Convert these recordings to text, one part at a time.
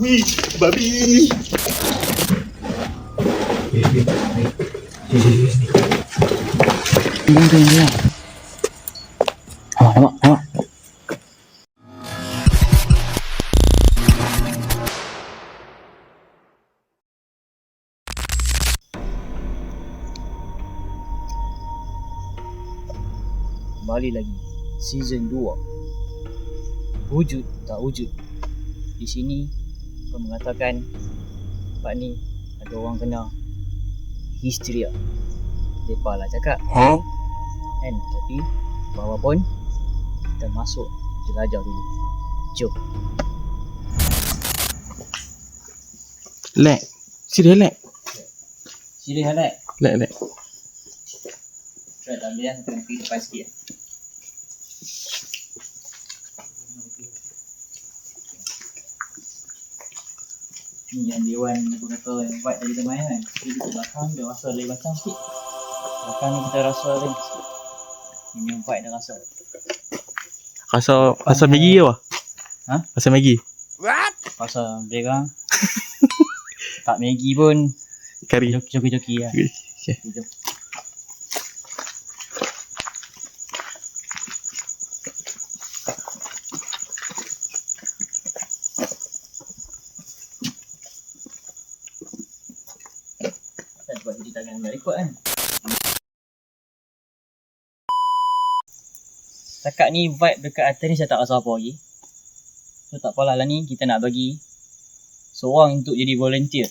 Wih, babi. Tengok. Nampak. Kembali lagi season 2. Wujud tak wujud. Di sini kau mengatakan tempat ni ada orang kena histeria. Depa lah cakap. Kan, tapi bahawa pun kita masuk jelajah dulu. Jom. Lag. Serius lag. Sini halak. Lag. Try tak boleh lah, kita pergi depan sikit. Ni yang Dewan aku kata invite tadi teman kan. Jadi kita belakang dia rasa lain macam sikit. Belakang ni kita rasa lain sikit. Ini invite dah rasa. Rasa Maggi ke apa? Ha? Rasa Maggi. Rasa dia tak Maggi pun Kari. joki-joki lah. Okay. Jom. Tak buat jadi tangan nak rekod kan. Setakat ni vibe dekat atas ni saya tak rasa apa lagi. So tak apalah lah ni kita nak bagi seorang untuk jadi volunteer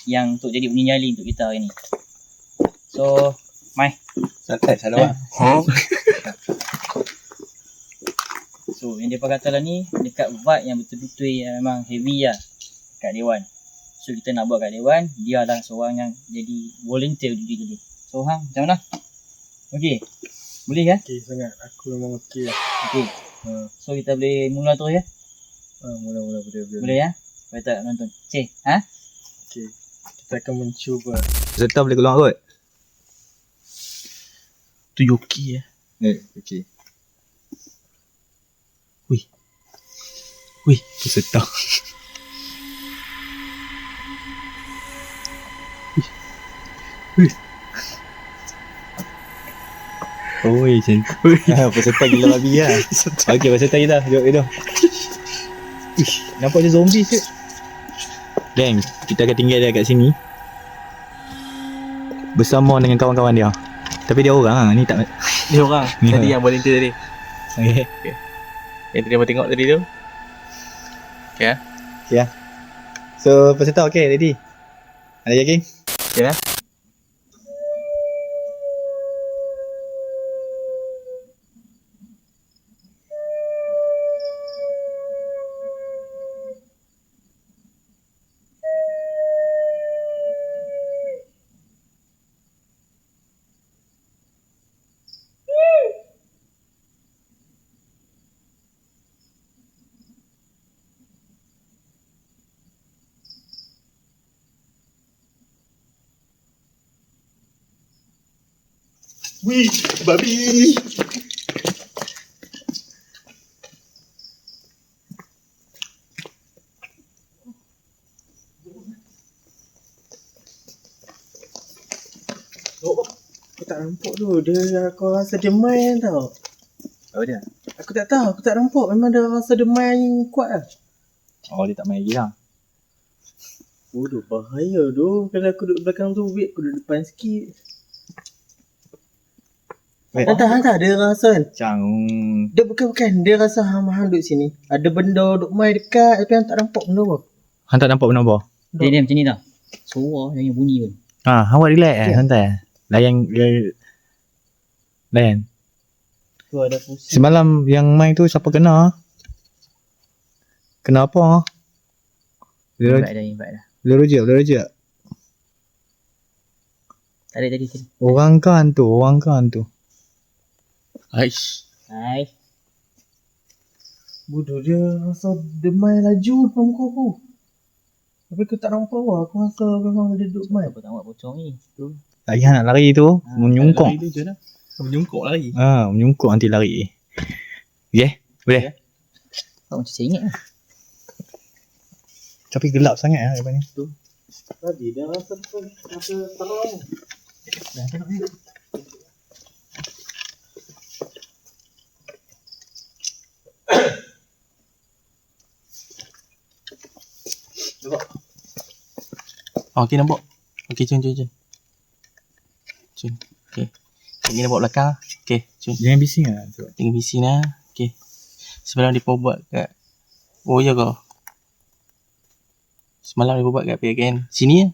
yang untuk jadi penyali untuk kita hari ni. So, Mai. Salah. So, yang dia kata lah ni dekat vibe yang betul-betul yang memang heavy lah kat Dewan. So, kita nak buat kat Dewan, dia lah seorang yang jadi volunteer dulu. So, hang macam mana? Okey. Boleh kan? Okey sangat. Aku memang okey lah. Okey. So, kita boleh mula terus ya? Mula boleh. Boleh ya? Boleh tak nonton? Cik, ha? Okey. Kita akan mencuba. Serta boleh keluar kot. Tu Yoki ya. Okey. Wih, Peserta. Oi, cantik. Peserta gila babi lah. Okey, peserta kita. Jom. Nampak macam zombie ke? Geng, kita akan tinggal dia kat sini bersama dengan kawan-kawan dia. Tapi dia orang lah, ni tak. Ni orang. Ni Tadi orang. yang volunteer tadi. Okey. Yang tadi mau tengok tadi tu. So, peserta okey, ready? Ada yakin? Okey lah. Wih, babi. Aku tak nampak tu. Dia aku rasa demai tau. Oh dia. Aku tak tahu. Aku tak nampak. Memang dia rasa demai kuat lah. Oh, dia tak main lagi lah. Bodoh, bahaya tu. Kalau aku duduk belakang tu, wait aku duduk depan sikit. Wait. Hantar. Dia rasa kan. Macam Dia bukan. Dia rasa hang duduk sini. Ada benda duduk main dekat. Tapi hang tak nampak benda apa. hang tak nampak benda apa? Dia macam ni tau. Suara yang bunyi pun. Hang buat relax santai. Layan. Tu ada pusing. Semalam yang main tu siapa kena? Kena apa? Invite dah. Boleh rojak. Tadi. Orang kan tu. Aish. Hai. Bodoh, dia rasa demai laju depan muka aku. Tapi aku tak nampak lah. Aku rasa memang dia duduk main. Apa tak buat pocong ni? Lagi nak lari tu menyungkuk. Lari tu je lah. Menyungkuk lagi. Menyungkuk nanti lari. Okey, boleh. Tak macam saya ingat lah. Tapi gelap sangat lah depan ni. Tadi dia rasa terang. Dah tengok ni. Okey nampak. Okey cun. Cun. Okey. Ini nampak belakang. Okey, cun. Jangan bising lah. Tengok misi lah. Okey. Semalam dia buat kat. Oh ya kau. Semalam dia buat kat PKN. Sini ya.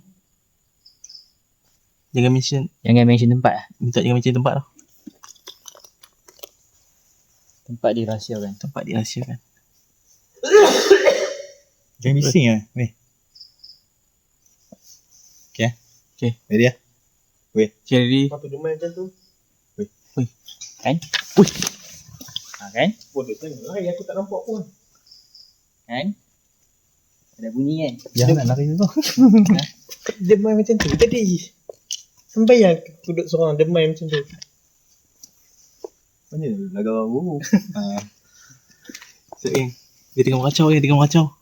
Jangan mention tempat lah. jangan mention tempat tau. Tempat dirahsiakan. Tempat dirahsiakan. Jangan bising lah. Ni. Okay. Okay. Ready lah? Okay, ready. Apa demai macam tu? Kan? Ui. Kan? Oh, dia tengok lah. Aku tak nampak pun. Kan? Ada bunyi kan? Jangan nak lari tu. Demai macam tu tadi. Sampai yang aku duduk seorang demai macam tu. Mana lagar baru. So, dia tengah meracau.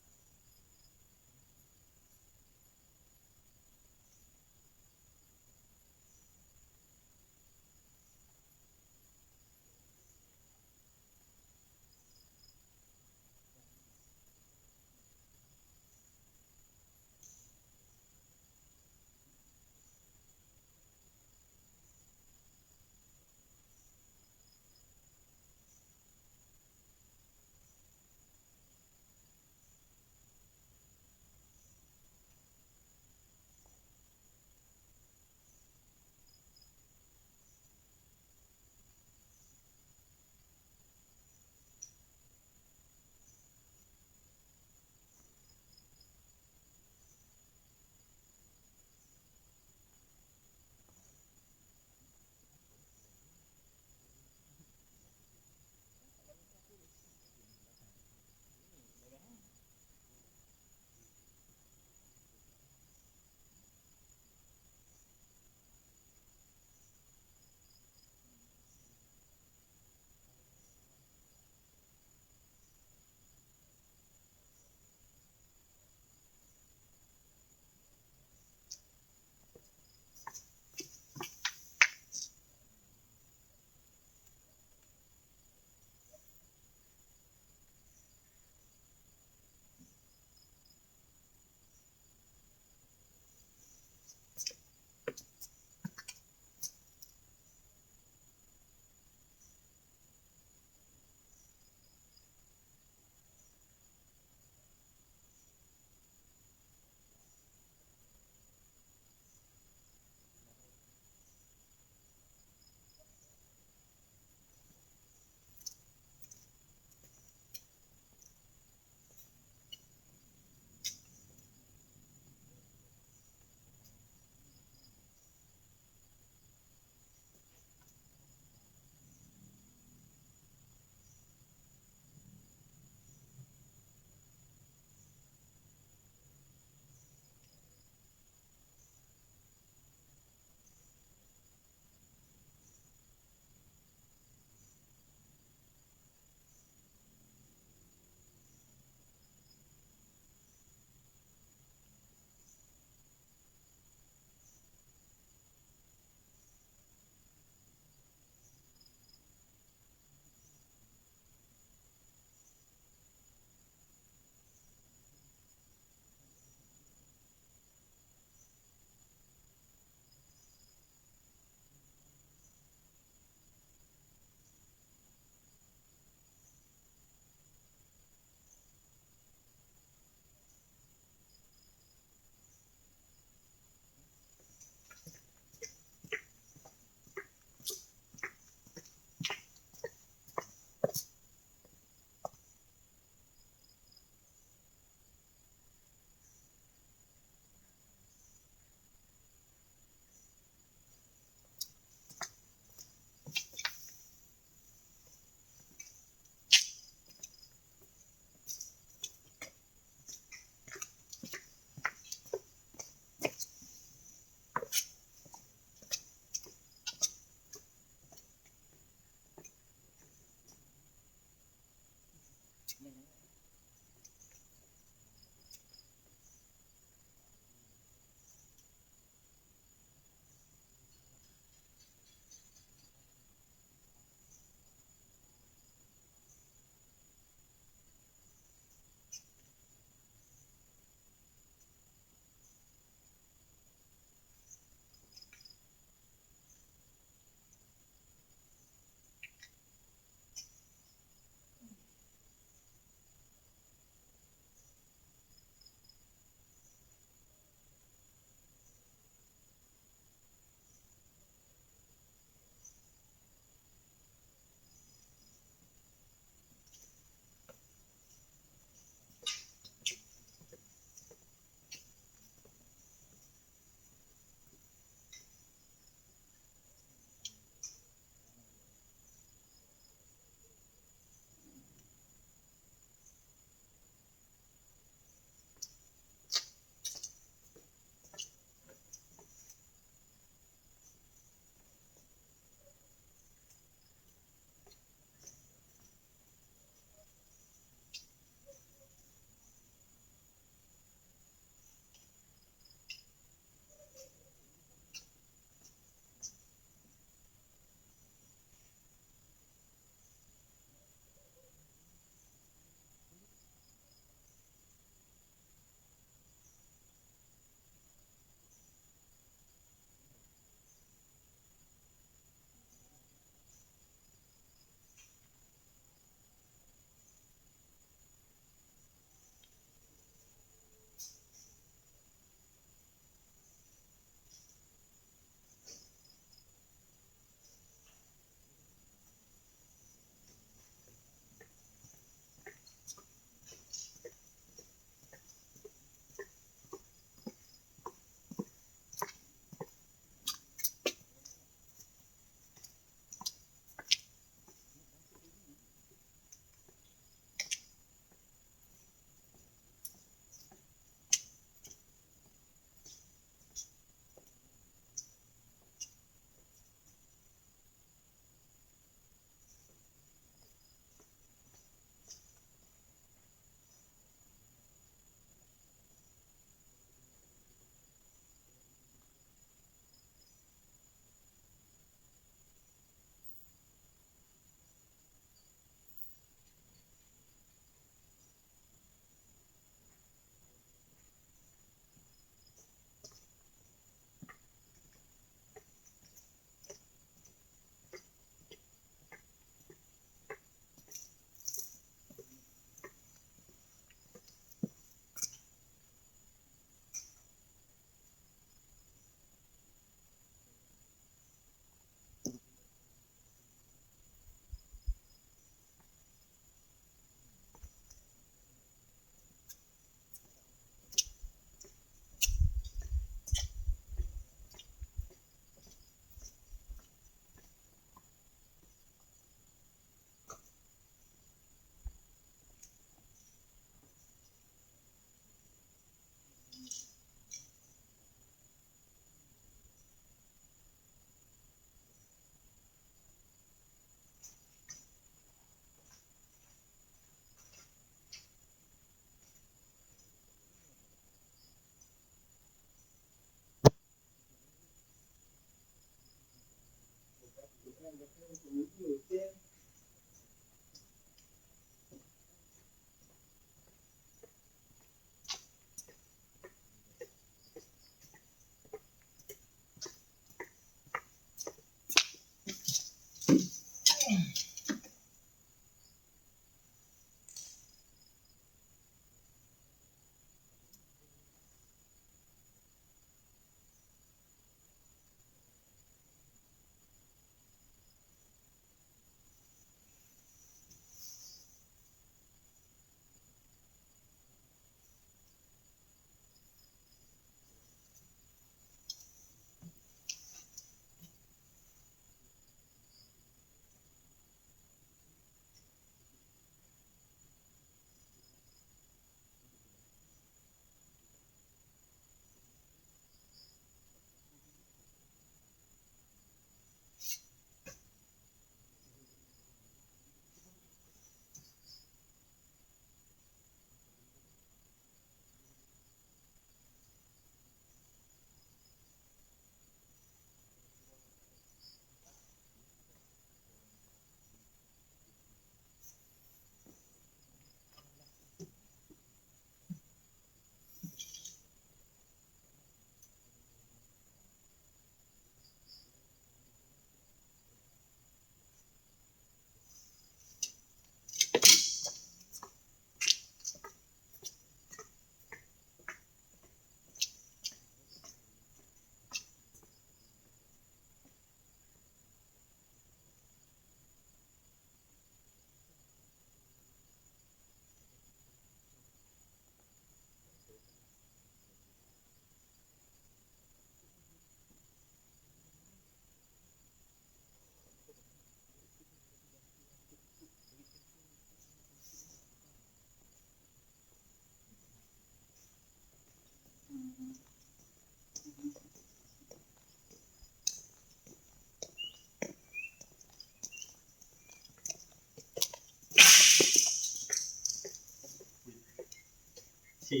Dia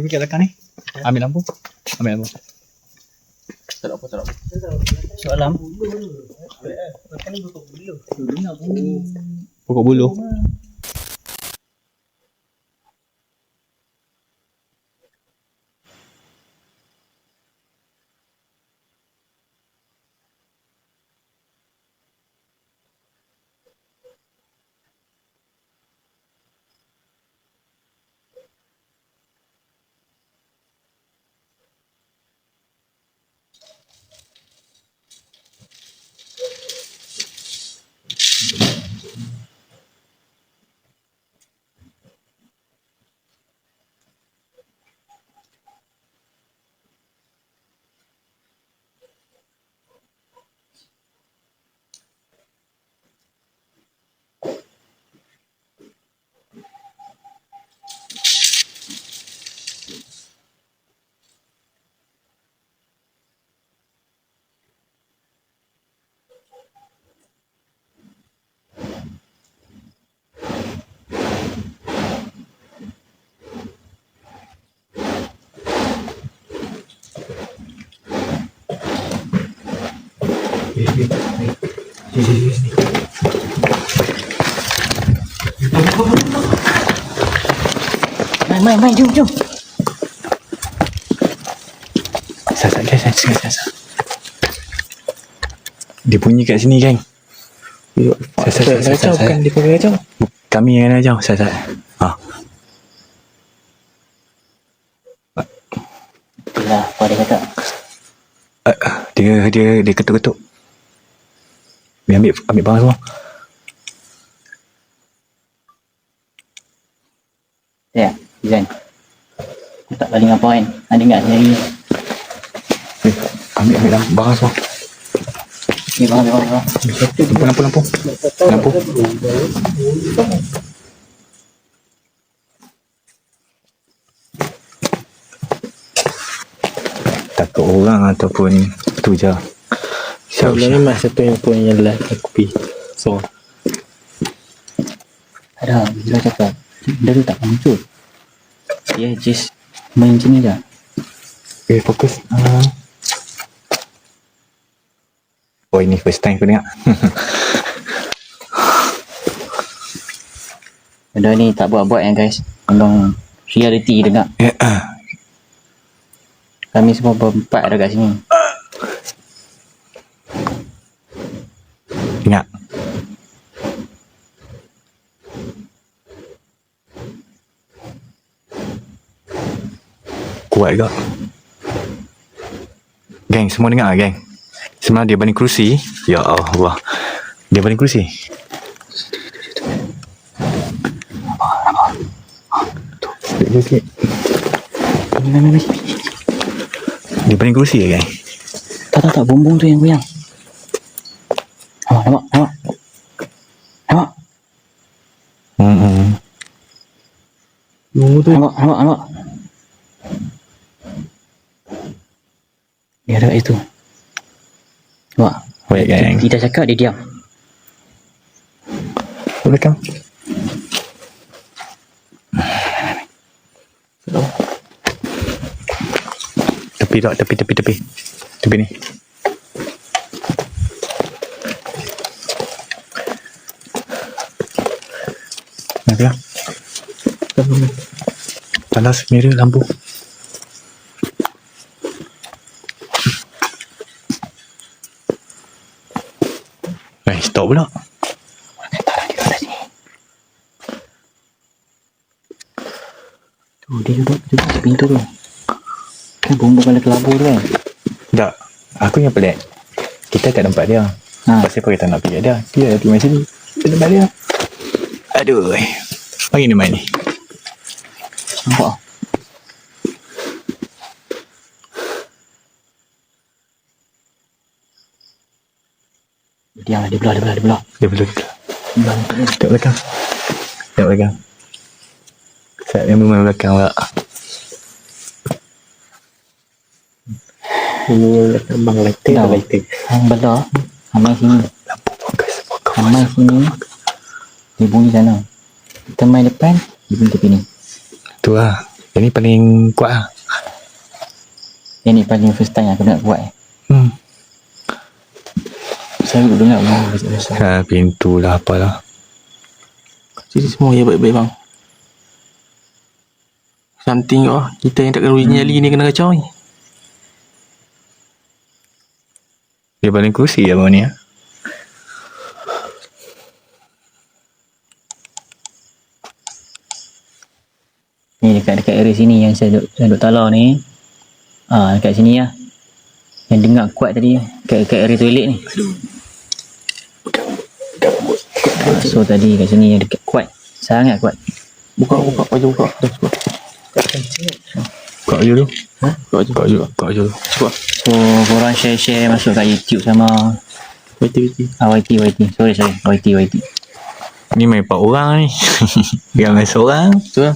pergi kat belakang ni. Ambil lampu. Ambil lampu. Tak ada apa, tak ada apa. Soalan. Pokok buluh. Main, jom. Sasat guys, sasat. Dia bunyi kat sini geng. Sasat. Bukan dia pakai kacau. Kami yang kacau, sasat. Ha. Itulah apa dia kata. Dia ketuk-ketuk. Dia ambil barang semua. Ya, Izan. Aku tak paling apa kan. Ada ingat hari ni. Ambil barang semua. Ni bang. Lampu. Takut orang ataupun tu je. Sebenarnya mas satu yang punya lah kopi. So, Ada, dia cakap. Dia tu tak muncul. Dia just main macam ni dah. Fokus. Oh, ini first time aku dengar. Benda ni tak buat-buat ya guys. Memang reality dengar. Kami semua berempat ada kat sini. Ingat. Kuat ke? Geng, semua dengar lah geng. Sebenarnya dia baling kerusi. Ya Allah. Dia baling kerusi. Sikit. Dia baling kerusi ya geng. Tak, bumbung tu yang goyang. Nampak. Nampak. Dia ada kat situ. Nampak? Baik geng. Kita cakap dia diam. Belakang. Tepi tak? Tepi. Tepi ni. Nanti lah. Panas merah lampu. Stop pula. Tu, dia duduk di pintu tu. Kan bumbung kepala kelabur tu kan. Tak. Aku yang pelik. Kita kat tempat dia. Pasal apa kita nak pergi dia? Dia pergi main sini. Kita tempat dia. Aduh. Mari ni main ni. Nampak? Diam lah, dia belah. Dia belum. Tak belakang. Saya yang memang belakang pula. Bang lighting. Hang belah. Amai sini. Lampu fokus. Amai sini. Dia bunyi sana. Kita main depan. Dia bunyi tepi ni. Tu lah. Yang ni paling kuat lah. Yang ni paling first time aku nak buat. Saya duduk dengar bang. Pintu lah apalah. Jadi semua ya baik-baik bang. Something kita yang tak kena uji nyali ni kena kacau ni. Dia paling kerusi abang ni ya. Ni dekat area sini yang saya duduk talar ni. Dekat sini lah. Yang dengar kuat tadi dekat area toilet ni. So tadi kat sini yang dekat kuat. Sangat kuat. Buka. Buka baju tu. Buka baju tu. Cuba. So korang share masuk kat YouTube sama YT. YT. Sorry. YT. Ni main 4 orang ni. Dia main seorang. Tu lah.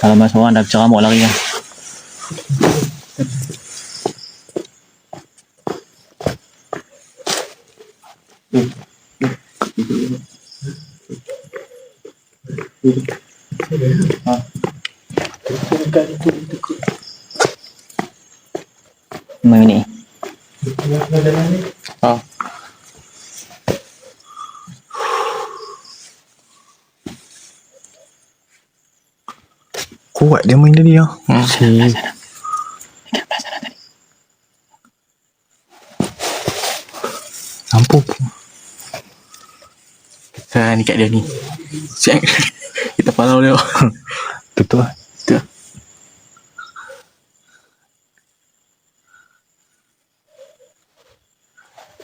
Kalau masuk orang dah ceramuk lari lah. Lima minit. Kuat dia main tadi ya. Lampu. Ni kat dia ni. Siap. Kita palau dia. Tutup lah.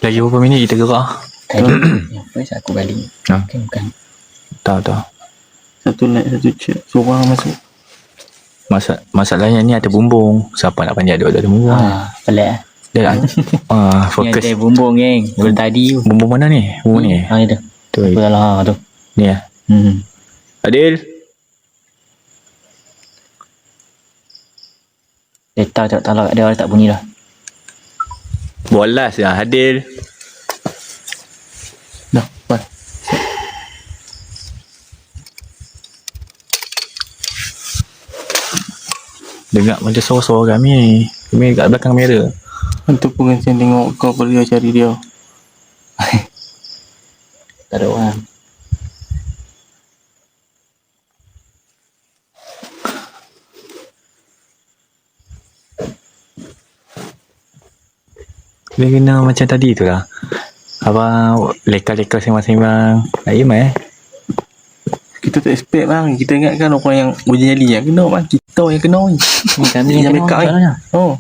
Lagi berapa minit kita gerak? Yang first aku balik. Bukan. Tahu. Satu light, satu chat. Seorang masuk. Masalahnya ni ada bumbung. Siapa nak panjat dua-dua ada bumbung. Pelik lah. Dia fokus. Yang ada bumbung geng. Daripada tadi. Bumbung mana ni? Bumbung ni? Ni tu. Tu. Aku dalam tu. Ni ya. Adil. Dia tahu tak talak dia tak bunyi dah. Bolas ya Adil. Dah, bye. Dengar macam suara-suara kami ni. Kami kat belakang kamera. Hantu pengajian tengok kau pergi cari dia. Tak ada orang. Dia kena macam tadi tu lah. Abang leka-leka sembang-sembang. Naim Kita tak expect bang. Kita ingatkan orang yang uji nyali yang kena bang. Kita yang kena ni. Kami yang yang dekat kena ni. Oh.